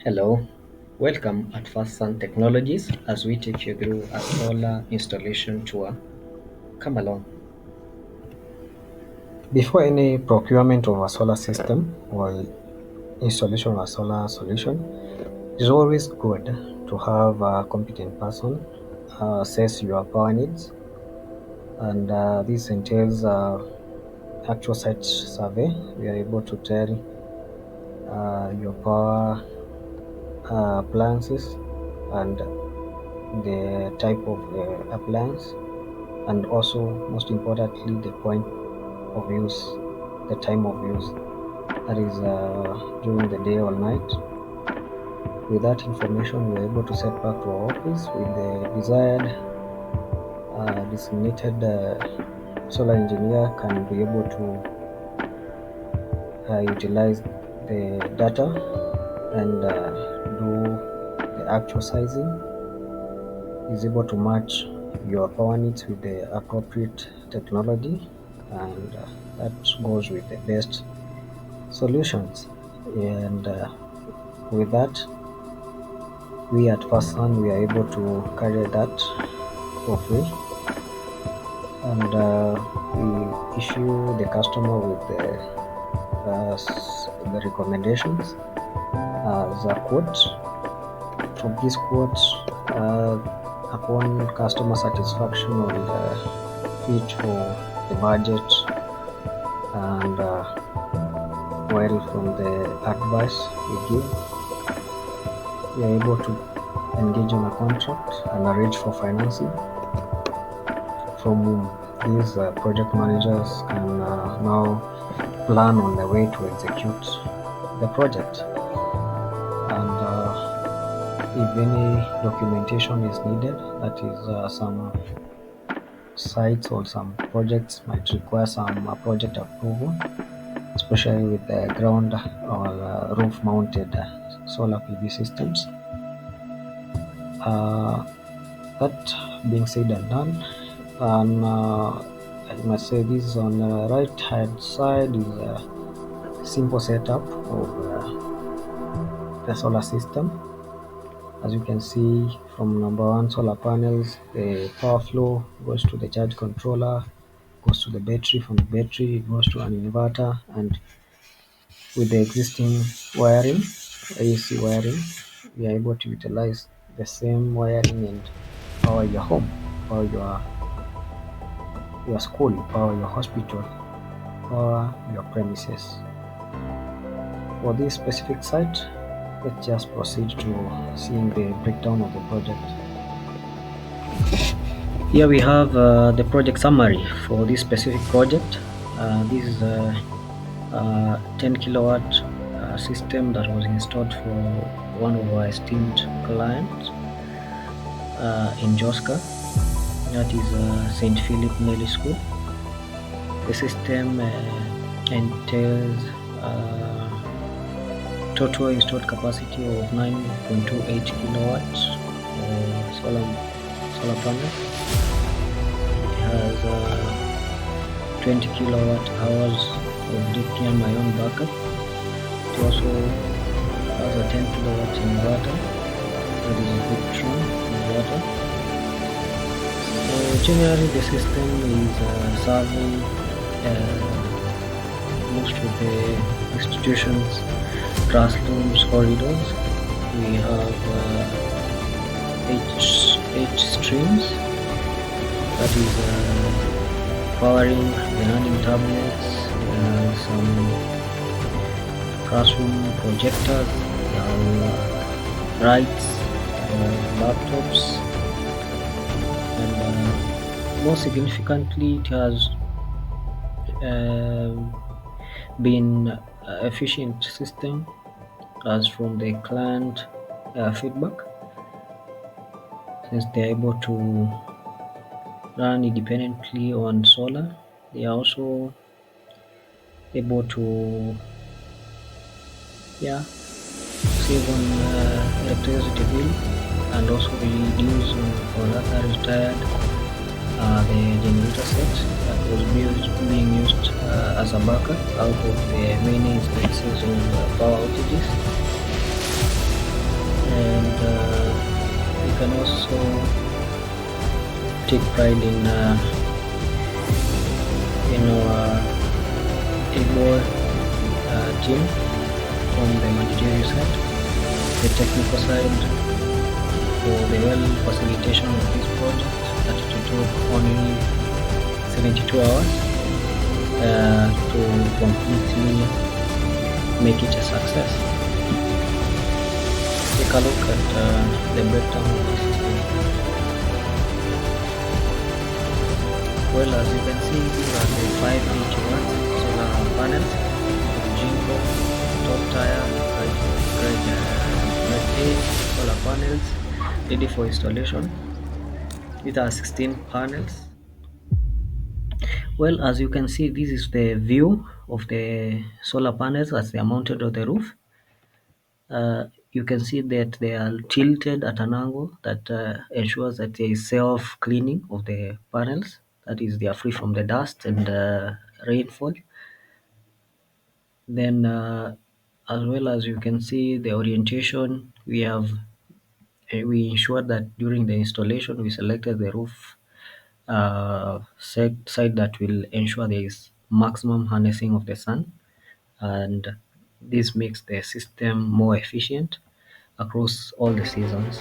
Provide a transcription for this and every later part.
Hello, welcome at First Sun Technologies as we take you through a solar installation tour. Come along. Before any procurement of a solar system or installation of a solar solution, it's always good to have a competent person assess your power needs, and this entails actual site survey. We are able to tell your power appliances and the type of appliance, and also most importantly the point of use, the time of use, that is during the day or night. With that information, we're able to set back to our office with the desired designated solar engineer can be able to utilize the data and do the actual sizing, is able to match your power needs with the appropriate technology, and that goes with the best solutions. And with that, we at First Sun, we are able to carry that for free, and we issue the customer with the recommendations as a quote. From these quotes, upon customer satisfaction, will fit for the budget, and well, from the advice we give, we are able to engage on a contract and arrange for financing. From these project managers can now plan on the way to execute the project, and if any documentation is needed, that is some sites or some projects might require some project approval, especially with the ground or roof mounted solar PV systems. That being said and done, and I must say this on the right hand side is a simple setup of the solar system. As you can see, from number one solar panels, the power flow goes to the charge controller, goes to the battery. From the battery, it goes to an inverter, and with the existing wiring, AC wiring, we are able to utilize the same wiring and power your home, power your school, power your hospital, power your premises. For this specific site, let's just proceed to seeing the breakdown of the project. Here we have the project summary for this specific project. This is a 10 kilowatt system that was installed for one of our esteemed clients in Joska, that is St. Philip Neli School. The system entails total installed capacity of 9.28 kilowatts solar panel. It has 20 kilowatt hours of lithium ion backup. It also has a 10 kilowatt inverter, that is a Victron inverter. So generally the system is serving most of the institutions, classrooms, corridors. We have 8 streams, that is powering the learning tablets, some classroom projectors, lights, laptops, and more significantly, it has been efficient system as from the client feedback, since they are able to run independently on solar. They are also able to save on electricity bill, and also reduce for that retired the generator set that was being used as a backup out of the many instances of power outages. we can also take pride in our able team from the managerial side, the technical side, for the well facilitation of this project that it took only 72 hours to completely make it a success. Take a look at the breakdown of the system. Well, as you can see, these are the 5 watts solar panels, Jinko, top tire, grade A solar panels, ready for installation. These are 16 panels. Well, as you can see, this is the view of the solar panels as they are mounted on the roof. You can see that they are tilted at an angle that ensures that there is self-cleaning of the panels. That is, they are free from the dust and rainfall. Then, as well as you can see the orientation, we ensured that during the installation we selected the roof side that will ensure there is maximum harnessing of the sun, and this makes the system more efficient across all the seasons.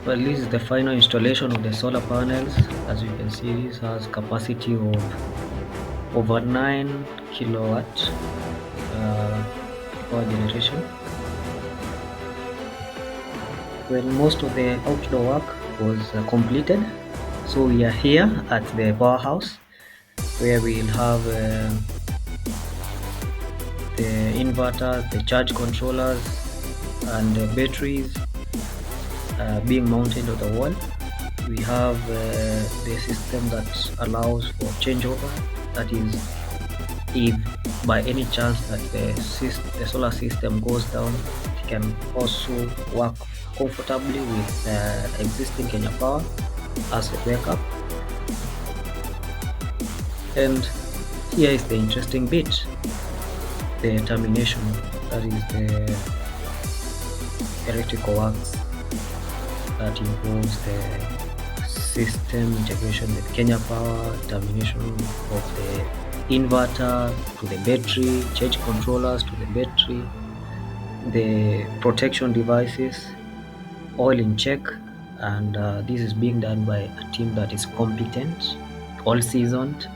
Well, this is the final installation of the solar panels. As you can see, this has capacity of over 9 kilowatt uh, power generation. Well, most of the outdoor work was completed, so we are here at the powerhouse where we'll have the inverters, the charge controllers, and the batteries being mounted on the wall. We have the system that allows for changeover. That is, if by any chance that the solar system goes down, it can also work comfortably with existing Kenya Power as a backup. And here is the interesting bit, the termination. That is the electrical works that involves the system integration with Kenya Power, termination of the inverter to the battery, charge controllers to the battery, the protection devices, all in check, and this is being done by a team that is competent, all seasoned,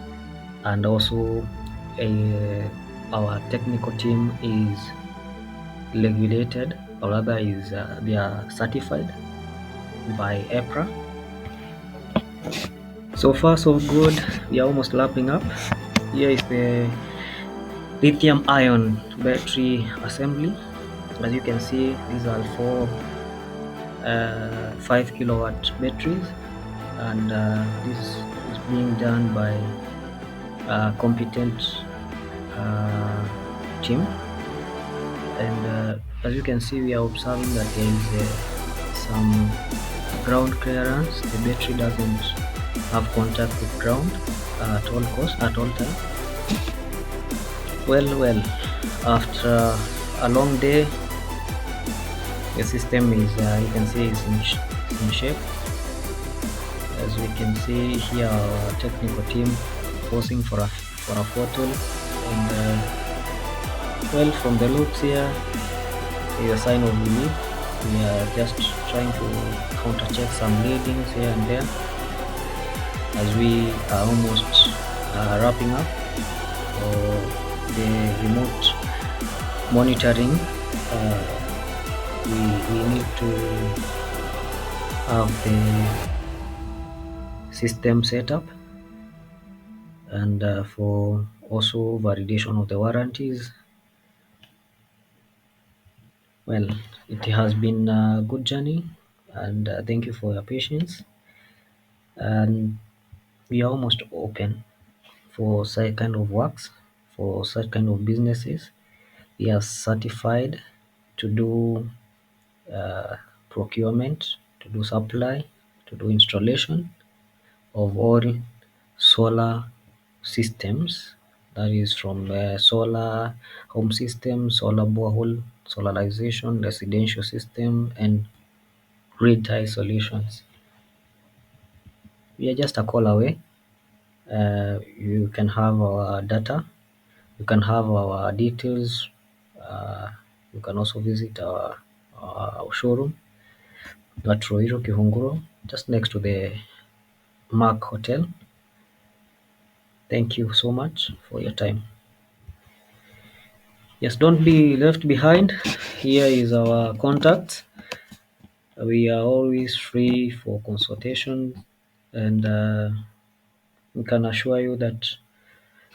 and also our technical team is regulated, or rather is they are certified by EPRA. So far so good. We are almost lapping up. Here is the lithium ion battery assembly. As you can see, these are four 5 kilowatt batteries, and this is being done by a competent team. And as you can see, we are observing that there is some ground clearance. The battery doesn't have contact with ground at all time. Well, after a long day, the system is you can see is in shape. As we can see here, our technical team posing for a photo, and well, from the looks here is a sign of relief. We are just trying to counter check some readings here and there as we are almost wrapping up the remote monitoring. We need to have the system set up, and for also validation of the warranties. Well, it has been a good journey, and thank you for your patience. And we are almost open for such kind of works, for such kind of businesses. We are certified to do procurement, to do supply, to do installation of all solar systems. That is from solar home systems, solar borehole, solarization, residential system, and grid tie solutions. We are just a call away. You can have our data, you can have our details. Uh, you can also visit our showroom at Ruiru Kihunguro, just next to the Mark Hotel. Thank you so much for your time. Yes, don't be left behind. Here is our contact. We are always free for consultation, and we can assure you that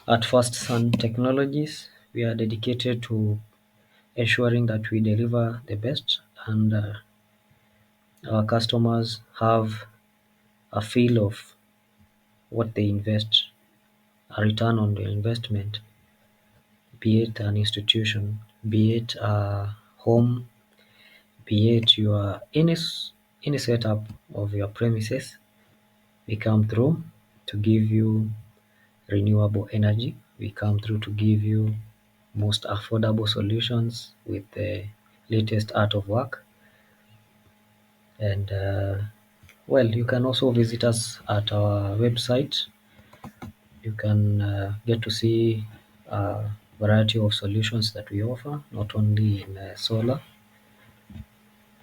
at First Sun Technologies, we are dedicated to ensuring that we deliver the best, and our customers have a feel of what they invest, a return on their investment, be it an institution, be it a home, be it your any setup of your premises. We come through to give you renewable energy. We come through to give you most affordable solutions with the latest art of work. And well, you can also visit us at our website. You can get to see a variety of solutions that we offer, not only in solar.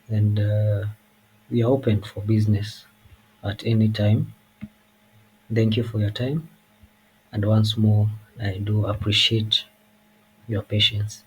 And we are open for business at any time. Thank you for your time. And once more, I do appreciate your patience.